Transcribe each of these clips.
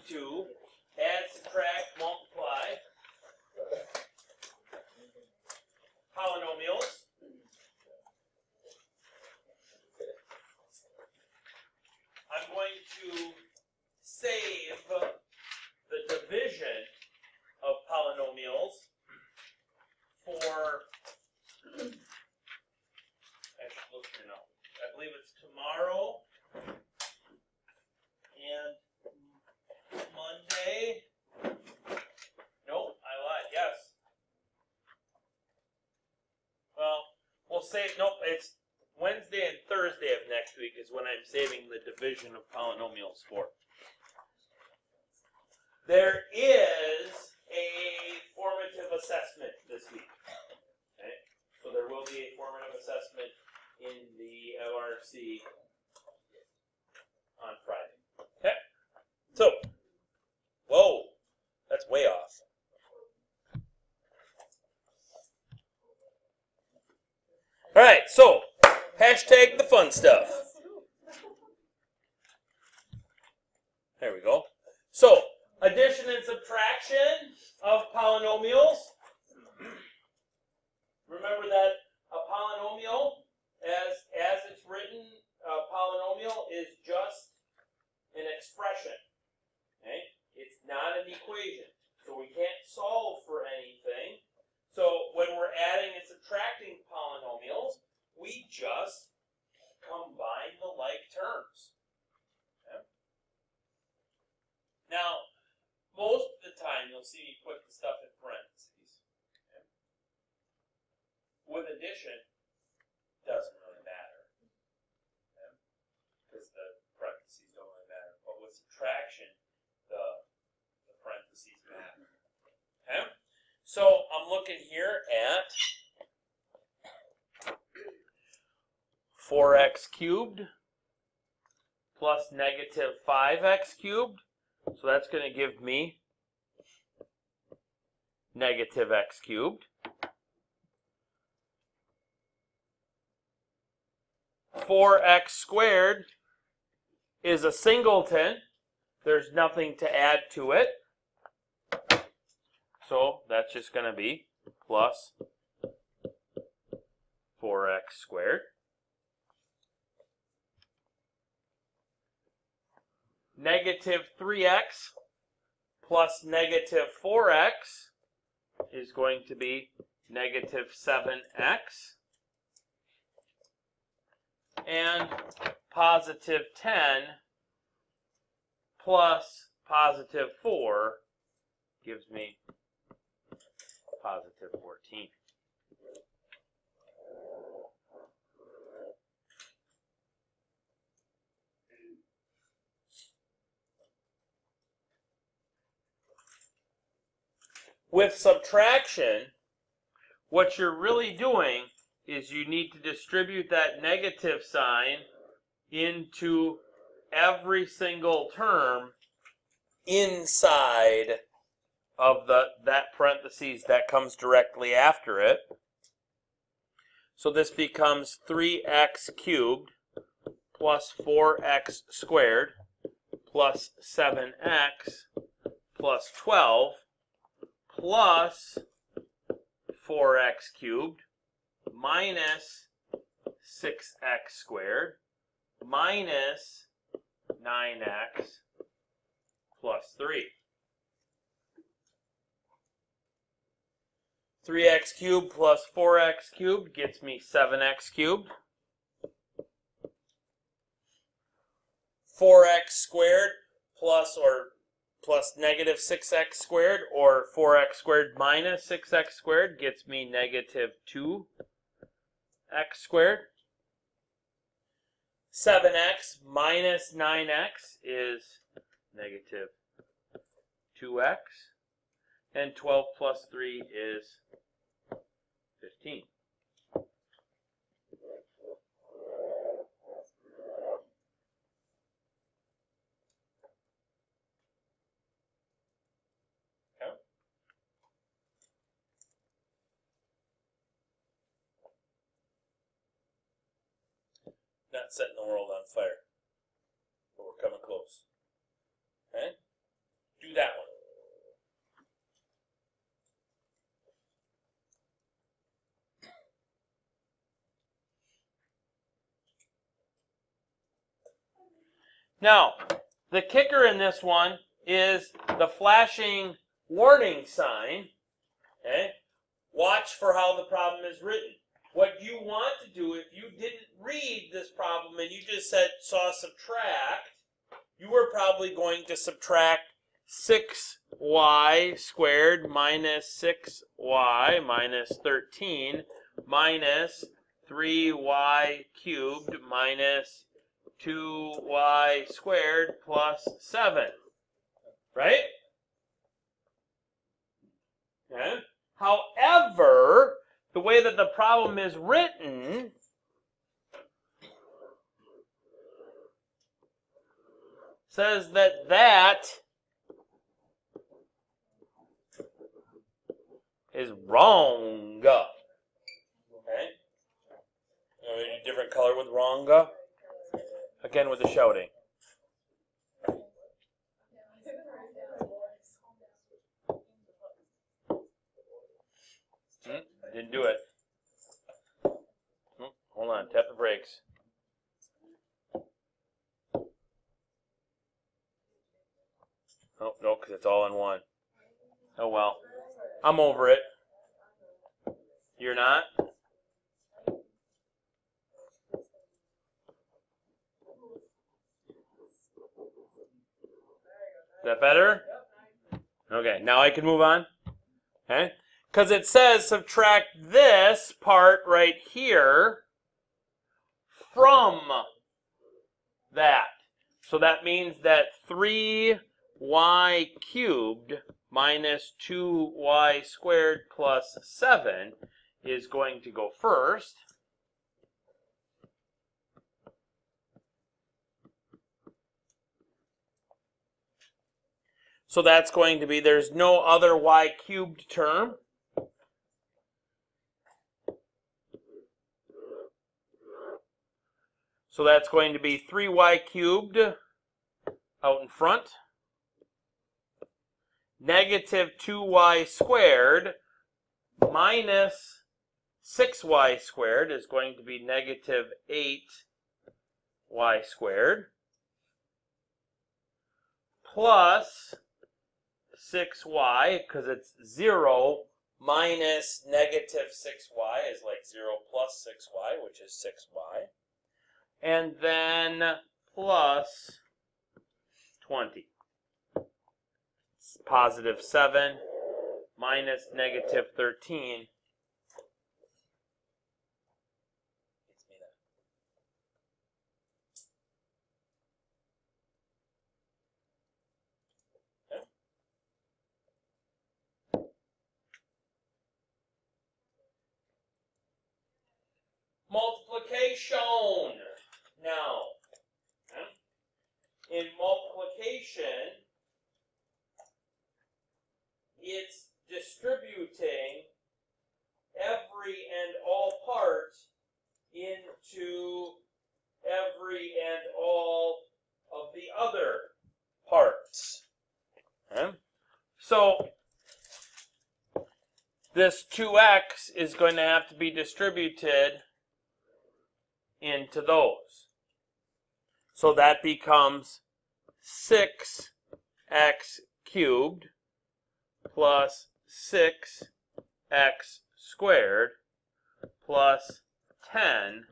to add, subtract, multiply polynomials. I'm going to save the division of polynomials for, I should look here now, I believe it's tomorrow and Monday. Nope, I lied, yes. Well, we'll say, nope, it's Wednesday and Thursday of next week is when I'm saving the division of polynomials for. There is a formative assessment this week. Okay? So there will be a formative assessment in the LRC on Friday. Okay? So, whoa, that's way off. All right, so hashtag the fun stuff. There we go. So, addition and subtraction of polynomials. Remember that a polynomial, as it's written, a polynomial is just an expression. Okay? It's not an equation. So we can't solve for anything. So when we're adding and subtracting polynomials, we just combine the like terms. Okay? Now, most of the time you'll see me put the stuff in parentheses. Okay? With addition, doesn't really matter. Okay? Because the parentheses don't really matter. But with subtraction, the parentheses matter. Okay? So I'm looking here at 4x cubed plus negative 5x cubed. So that's going to give me negative x cubed. 4x squared is a singleton. There's nothing to add to it. So that's just going to be plus 4x squared. Negative 3x plus negative 4x is going to be negative 7x. And positive 10 plus positive 4 gives me positive 14. With subtraction, what you're really doing is you need to distribute that negative sign into every single term inside of that parentheses that comes directly after it. So this becomes 3x cubed plus 4x squared plus 7x plus 12 plus 4x cubed minus 6x squared minus 9x plus 3. 3x cubed plus 4x cubed gets me 7x cubed. 4x squared plus negative 6x squared, or 4x squared minus 6x squared gets me negative 2x squared. 7x minus 9x is negative 2x. And 12 plus 3 is 15. Not setting the world on fire, but we're coming close. Okay? Now, the kicker in this one is the flashing warning sign. Okay? Watch for how the problem is written. What you want to do, if you didn't read this problem and you just saw subtract, you were probably going to subtract 6y squared minus 6y minus 13 minus 3y cubed minus 2y squared plus 7. Right? Okay. However, the way that the problem is written says that that is wrong. Okay? A different color with wrong. Again with the shouting. Didn't do it. Hold on, tap the brakes. Oh, no, because it's all in one. Oh well. I'm over it. You're not? Is that better? Okay, now I can move on. Okay? Because it says subtract this part right here from that. So that means that 3y cubed minus 2y squared plus 7 is going to go first. So that's going to be, there's no other y cubed term. So that's going to be 3y cubed out in front. Negative 2y squared minus 6y squared is going to be negative 8y squared plus 6y, because it's 0 minus negative 6y is like 0 plus 6y, which is 6y. And then plus 20. It's positive 7 minus negative 13. Multiplication. Now, in multiplication, it's distributing every and all part into every and all of the other parts. Okay? So, this 2x is going to have to be distributed into those. So that becomes 6x cubed plus 6x squared plus 10x.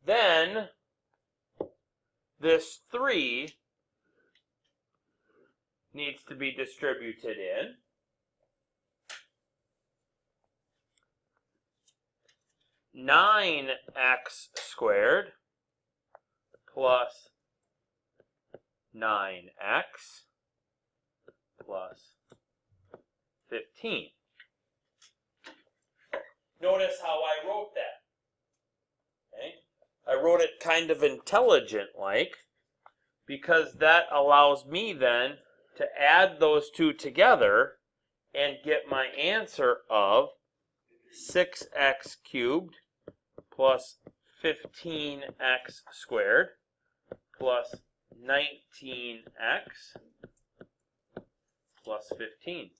Then this 3 needs to be distributed in. Nine x squared plus 9x plus 15. Notice how I wrote that. Okay? I wrote it kind of intelligent-like because that allows me then to add those two together and get my answer of 6x cubed plus 15x squared plus 19x plus 15.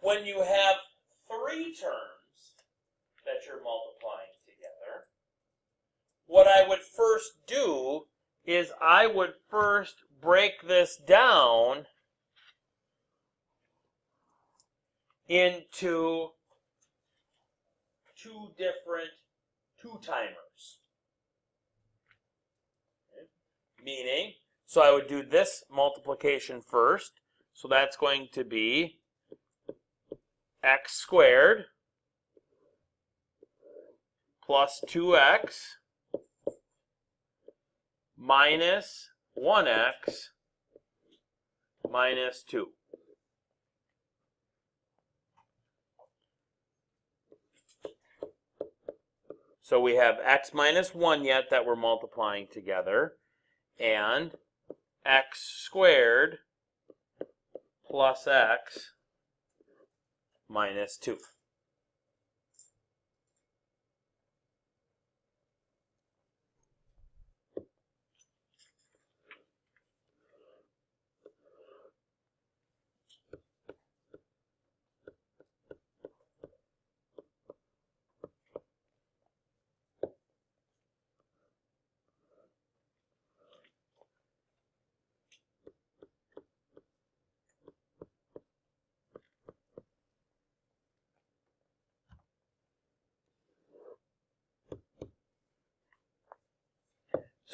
when you have three terms that you're multiplying together, what I would first do is I would first break this down into two different two-timers. Okay. Meaning, so I would do this multiplication first. So that's going to be x squared plus 2x minus 1x minus 2. So we have x minus 1 yet that we're multiplying together, and x squared plus x minus 2.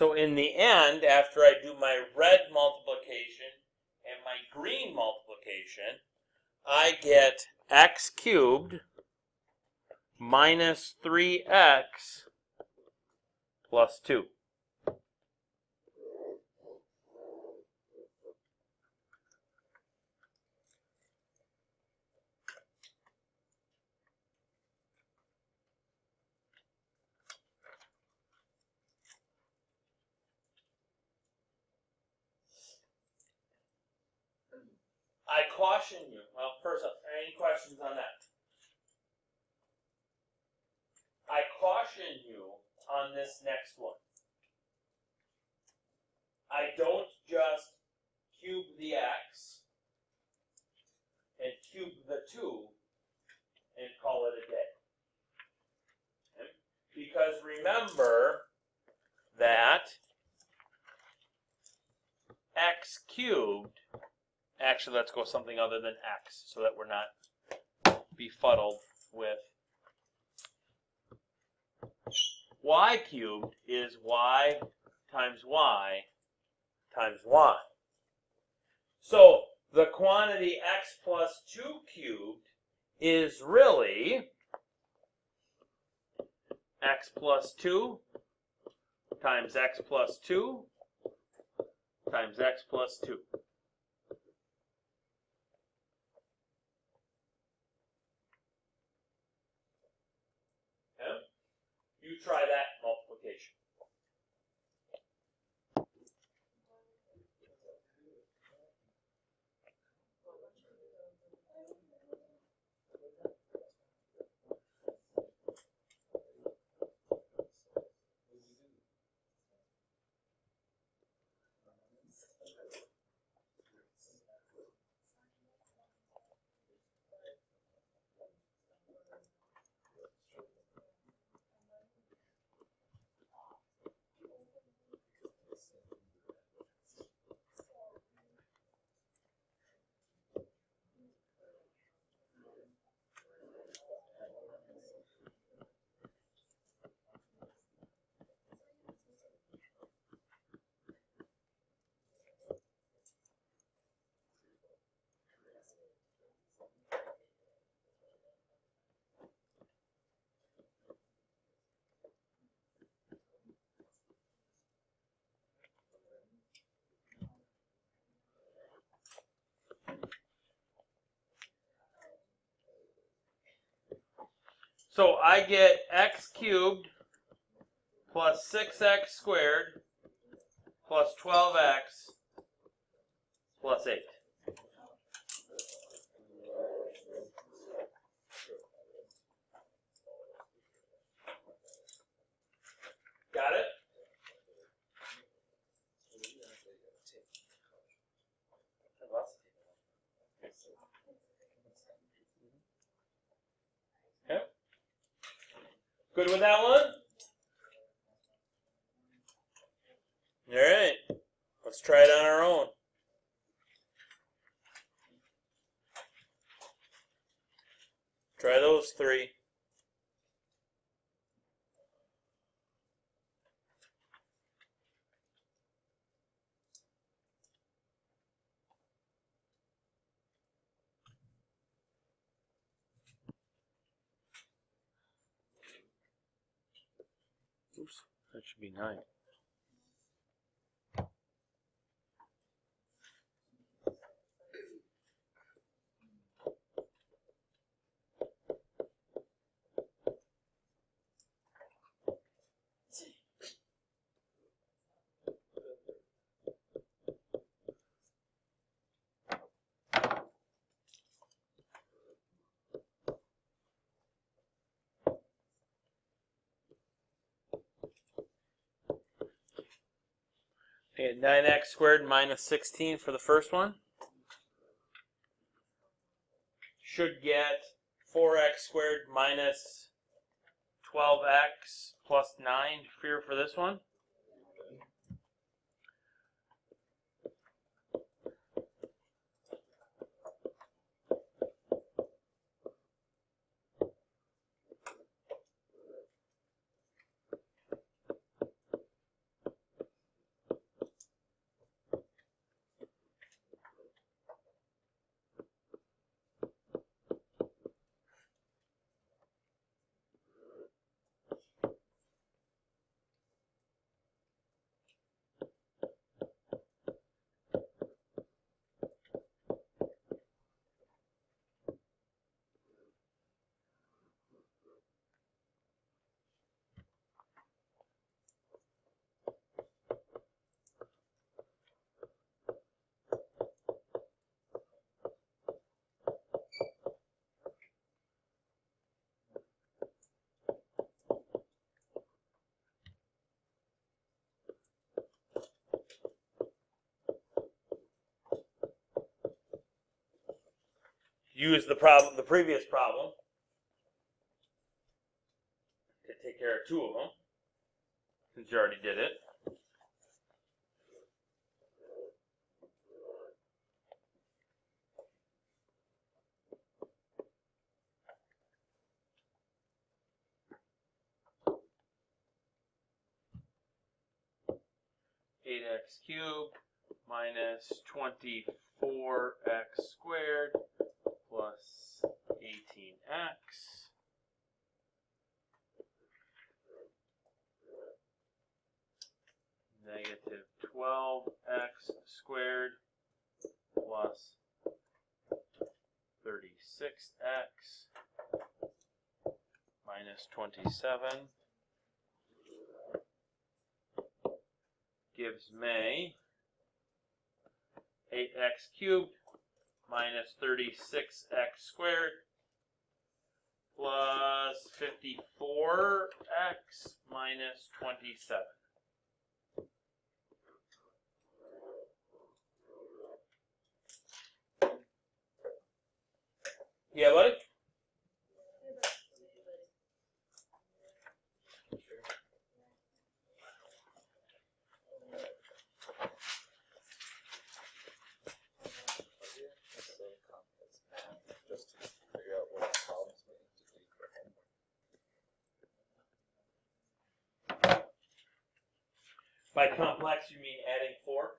So in the end, after I do my red multiplication and my green multiplication, I get x cubed minus 3x plus 2. I caution you. Well, first up, any questions on that? I caution you on this next one. I don't just cube the x and cube the 2 and call it a day. Okay? Because remember that x cubed, actually let's go something other than x so that we're not befuddled with y cubed is y times y times y. So the quantity x plus 2 cubed is really x plus 2 times x plus 2 times x plus 2. Okay? You try that multiplication. So I get x cubed plus 6x squared plus 12x plus 8. Got it? Good with that one? All right. Let's try it on our own. Try those three. Oops, that should be 9. Okay, 9x squared minus 16 for the first one. Should get 4x squared minus 12x plus 9 here for this one. Use the previous problem to take care of 2 of them, since you already did it. X cubed minus 24x squared plus 18x negative 12x squared plus 36x minus 27 gives me 8x cubed minus 36x squared plus 54x minus 27. Yeah, buddy? Just to figure out what problems we need to do for homework. By complex, you mean adding 4?